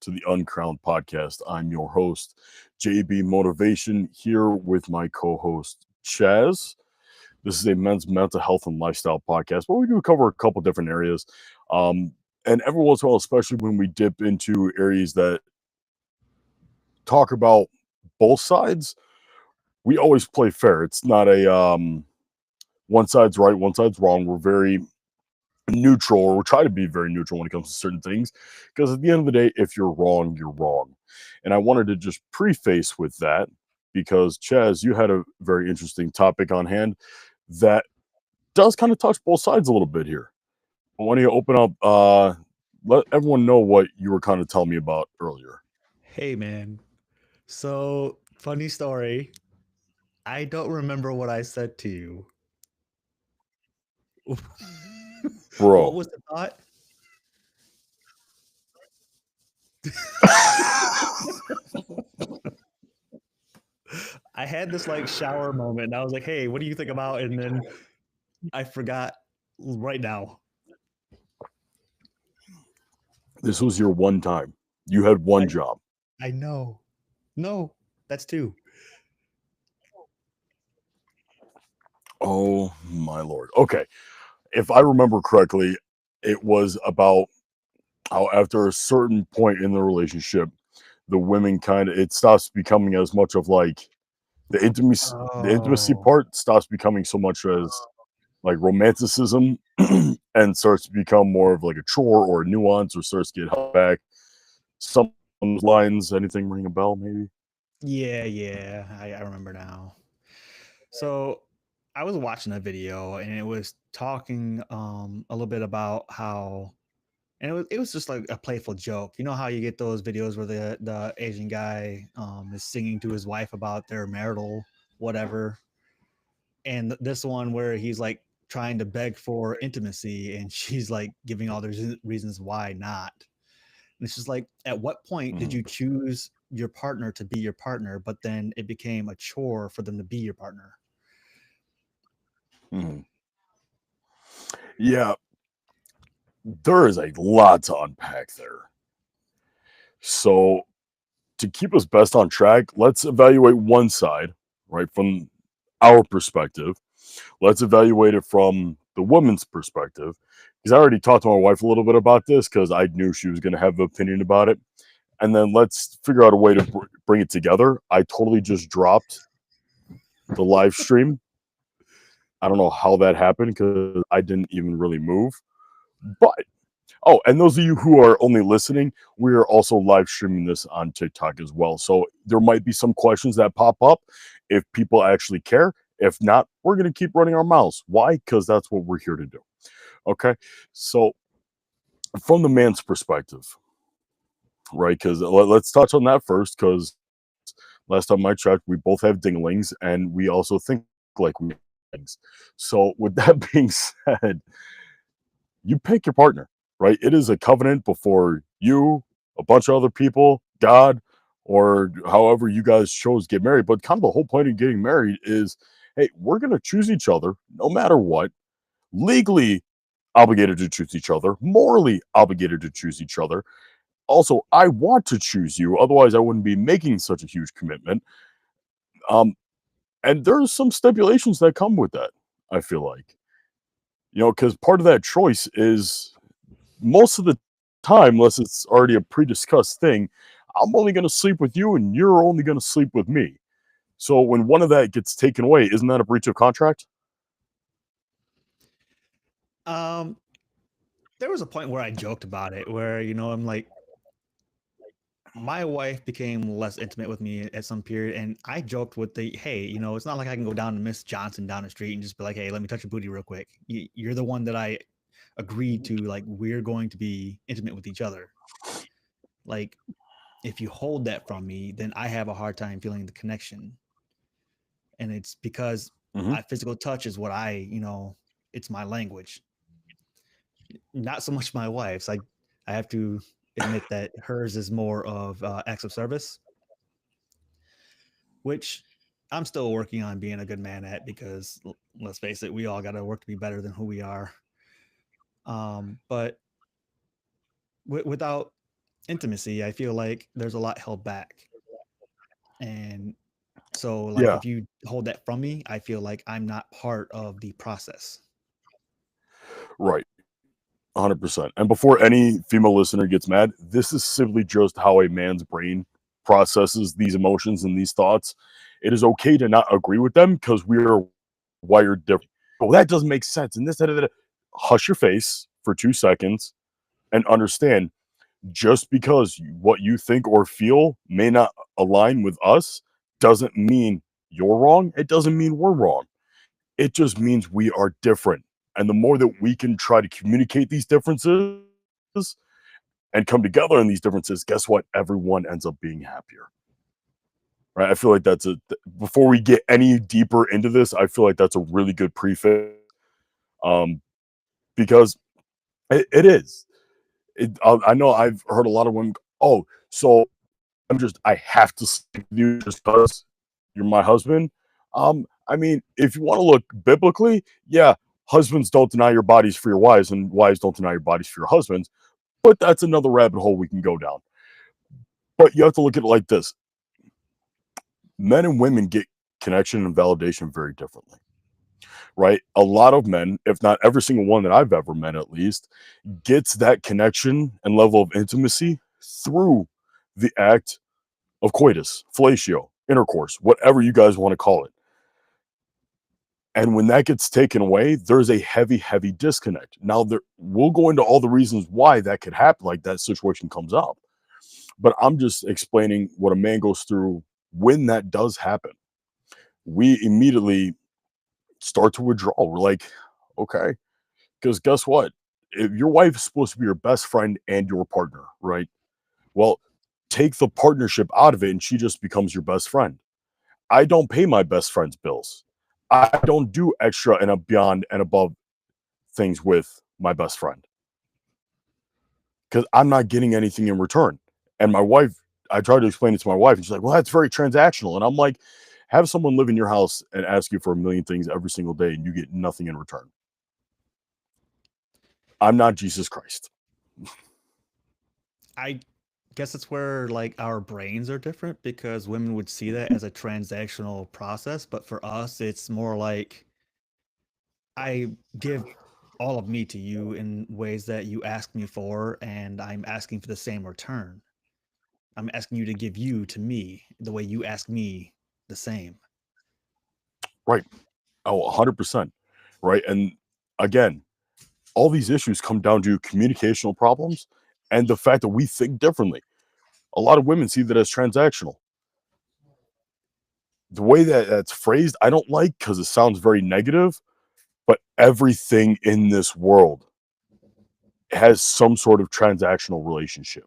to the Uncrowned Podcast. I'm your host, JB Motivation, here with my co host, Chaz. This is a men's mental health and lifestyle podcast, but we do cover a couple different areas. Um, and every once in a while, especially when we dip into areas that talk about both sides, we always play fair. It's not a one side's right, one side's wrong. We're very neutral, or we try to be very neutral when it comes to certain things, because at the end of the day, if you're wrong, you're wrong. And I wanted to just preface with that because, Chaz, you had a very interesting topic on hand that does kind of touch both sides a little bit here. Why don't you open up, let everyone know what you were kind of telling me about earlier? Hey man. So, funny story. I don't remember what I said to you. What Bro. was the thought? I had this like shower moment and I was like, "Hey, what do you think about?" And then I forgot right now. This was your one time. You had I one job. I know. No, that's two. Oh my lord. Okay. If I remember correctly, it was about how after a certain point in the relationship, the women kind of it stops becoming as much of like the intimacy Oh. part stops becoming so much as like romanticism and starts to become more of like a chore or a nuance or starts to get held back. Some lines, anything ring a bell, maybe? Yeah, I remember now. So, I was watching a video and it was talking a little bit about how and it was just like a playful joke. You know how you get those videos where the Asian guy is singing to his wife about their marital whatever, and this one where he's like trying to beg for intimacy, and she's like giving all the reasons why not. And it's just like, at what point did Mhm, you choose your partner to be your partner, but then it became a chore for them to be your partner? mhm. Yeah, there is a lot to unpack there. So, to keep us best on track, let's evaluate one side, right, from our perspective. Let's evaluate it from the woman's perspective. Because I already talked to my wife a little bit about this because I knew she was going to have an opinion about it. And then let's figure out a way to bring it together. I totally just dropped the live stream. I don't know how that happened because I didn't even really move. But oh, and those of you who are only listening, we are also live streaming this on TikTok as well. So there might be some questions that pop up if people actually care. If not, we're going to keep running our mouths. Why? Because that's what we're here to do. Okay. So, from the man's perspective, right? Because let's touch on that first. Because last time I checked, we both have dinglings and we also think like we have things. So, with that being said, you pick your partner, right? It is a covenant before you, a bunch of other people, God, or however you guys chose to get married. But kind of the whole point of getting married is, hey, we're going to choose each other no matter what, legally obligated to choose each other, morally obligated to choose each other. Also, I want to choose you, otherwise I wouldn't be making such a huge commitment. Um, and there's some stipulations that come with that. I feel like, because part of that choice is most of the time, unless it's already a pre-discussed thing, I'm only going to sleep with you and you're only going to sleep with me. So when one of that gets taken away, isn't that a breach of contract? Um, there was a point where I joked about it, where I'm like, my wife became less intimate with me at some period, and I joked with the, hey, it's not like I can go down to Miss Johnson down the street and just be like, hey, let me touch your booty real quick. You're the one that I agreed to, like, we're going to be intimate with each other. Like, if you hold that from me, then I have a hard time feeling the connection. And it's because Hmm. physical touch is what it's my language. Not so much my wife's. I have to admit that hers is more of acts of service, which I'm still working on being a good man at, because let's face it, we all got to work to be better than who we are. But without intimacy, I feel like there's a lot held back. And so, like, Yeah, if you hold that from me, I feel like I'm not part of the process. right. 100%. And before any female listener gets mad, this is simply just how a man's brain processes these emotions and these thoughts. It is okay to not agree with them because we are wired different. Well, that doesn't make sense. And this, da, da, da, da. Hush your face for 2 seconds and understand just because what you think or feel may not align with us doesn't mean you're wrong. It doesn't mean we're wrong. It just means we are different. And the more that we can try to communicate these differences and come together in these differences, guess what? Everyone ends up being happier. Right. I feel like before we get any deeper into this, I feel like that's a really good prefix. Um, because it is. I know I've heard a lot of women, oh, so I have to sleep with you just because you're my husband. I mean, if you want to look biblically, yeah, husbands don't deny your bodies for your wives, and wives don't deny your bodies for your husbands. But that's another rabbit hole we can go down. But you have to look at it like this: men and women get connection and validation very differently, right? A lot of men, if not every single one that I've ever met at least, gets that connection and level of intimacy through the act of coitus, fellatio, intercourse, whatever you guys want to call it. And when that gets taken away, there's a heavy, heavy disconnect. Now, we'll go into all the reasons why that could happen, like that situation comes up. But I'm just explaining what a man goes through when that does happen. We immediately start to withdraw. We're like, okay, because guess what? If your wife is supposed to be your best friend and your partner, right? Well, take the partnership out of it and she just becomes your best friend. I don't pay my best friend's bills. I don't do extra and a beyond and above things with my best friend because I'm not getting anything in return. And my wife, I tried to explain it to my wife, and she's like, well, that's very transactional. And I'm like, have someone live in your house and ask you for a million things every single day, and you get nothing in return. I'm not Jesus Christ. I guess it's where like our brains are different because women would see that as a transactional process, but for us, it's more like I give all of me to you in ways that you ask me for, and I'm asking for the same return. I'm asking you to give you to me the way you ask me the same. Right. Oh, 100%. Right. And again, all these issues come down to communicational problems and the fact that we think differently. A lot of women see that as transactional. The way that that's phrased, I don't like because it sounds very negative, but everything in this world has some sort of transactional relationship.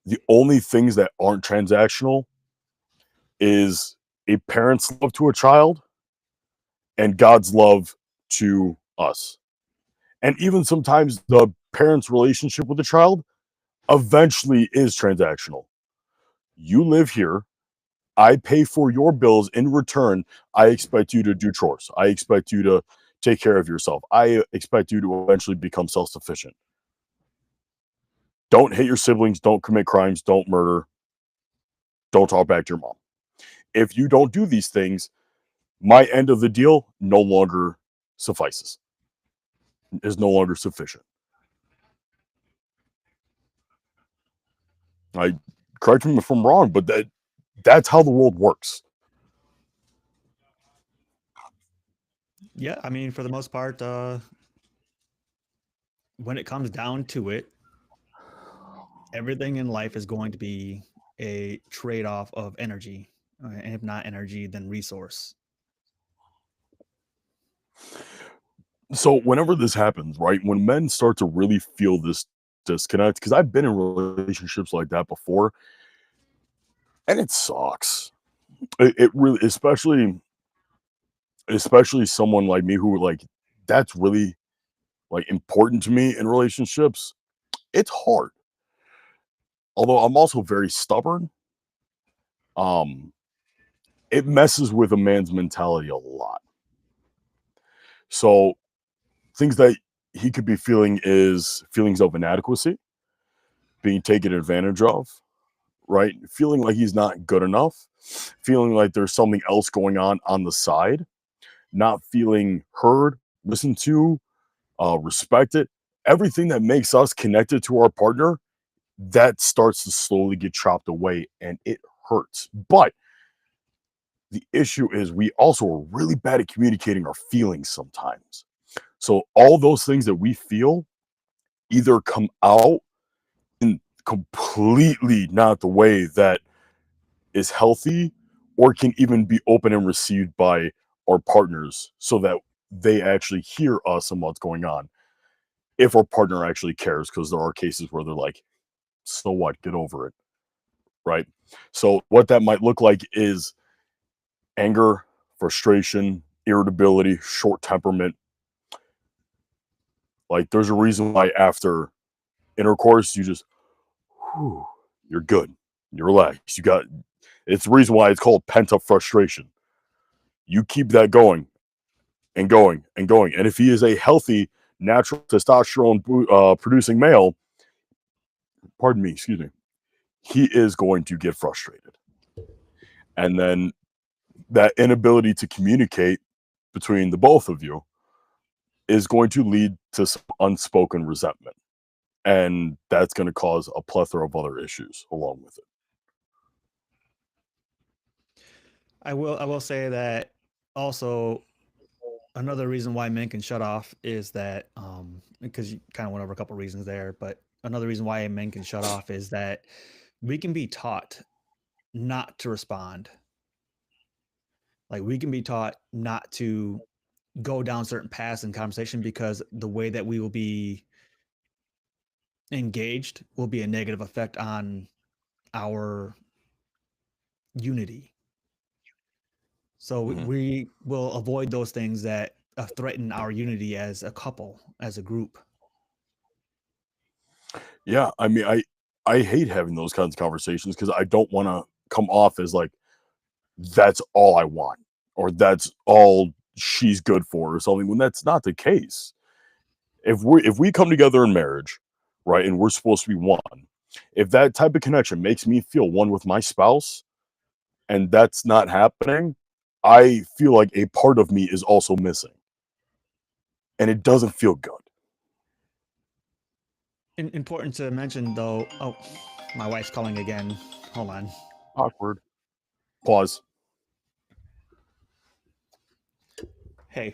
The only things that aren't transactional is a parent's love to a child and God's love to us. And even sometimes the parent's relationship with the child eventually is transactional. You live here. I pay for your bills. In return, I expect you to do chores. I expect you to take care of yourself. I expect you to eventually become self sufficient. Don't hate your siblings. Don't commit crimes. Don't murder. Don't talk back to your mom. If you don't do these things, my end of the deal no longer suffices, is no longer sufficient. I correct me if I'm wrong, but that's how the world works. Yeah, I mean, for the most part, when it comes down to it, everything in life is going to be a trade off of energy. And if not energy, then resource. So whenever this happens, right, when men start to really feel this disconnect, because I've been in relationships like that before, and it sucks. It really, especially someone like me who like that's really like important to me in relationships. It's hard. Although I'm also very stubborn. Um, it messes with a man's mentality a lot. So things that he could be feeling is feelings of inadequacy, being taken advantage of, right? Feeling like he's not good enough, feeling like there's something else going on the side, not feeling heard, listened to, respected. Everything that makes us connected to our partner, that starts to slowly get chopped away and it hurts. But the issue is we also are really bad at communicating our feelings sometimes. So all those things that we feel either come out in completely not the way that is healthy or can even be open and received by our partners so that they actually hear us and what's going on. If our partner actually cares, because there are cases where they're like, so what, get over it, right? So, what that might look like is anger, frustration, irritability, short temperament. Like, there's a reason why after intercourse, you just, whew, you're good, you're relaxed. You got, it's the reason why it's called pent up frustration. You keep that going and going and going. And if he is a healthy, natural testosterone producing male, pardon me, excuse me, he is going to get frustrated. And then that inability to communicate between the both of you is going to lead to some unspoken resentment. And that's going to cause a plethora of other issues along with it. I will say that also another reason why men can shut off is that because you kind of went over a couple reasons there, but another reason why men can shut off is that we can be taught not to respond. Like we can be taught not to go down certain paths in conversation because the way that we will be engaged will be a negative effect on our unity. So Mhm. we will avoid those things that threaten our unity as a couple, as a group. Yeah, I mean, I hate having those kinds of conversations because I don't want to come off as like that's all I want or that's all she's good for or something when that's not the case. If we come together in marriage, right, and we're supposed to be one, if that type of connection makes me feel one with my spouse and that's not happening, I feel like a part of me is also missing. And it doesn't feel good. Important to mention though. Oh, my wife's calling again. Hold on. Awkward. Pause. Hey.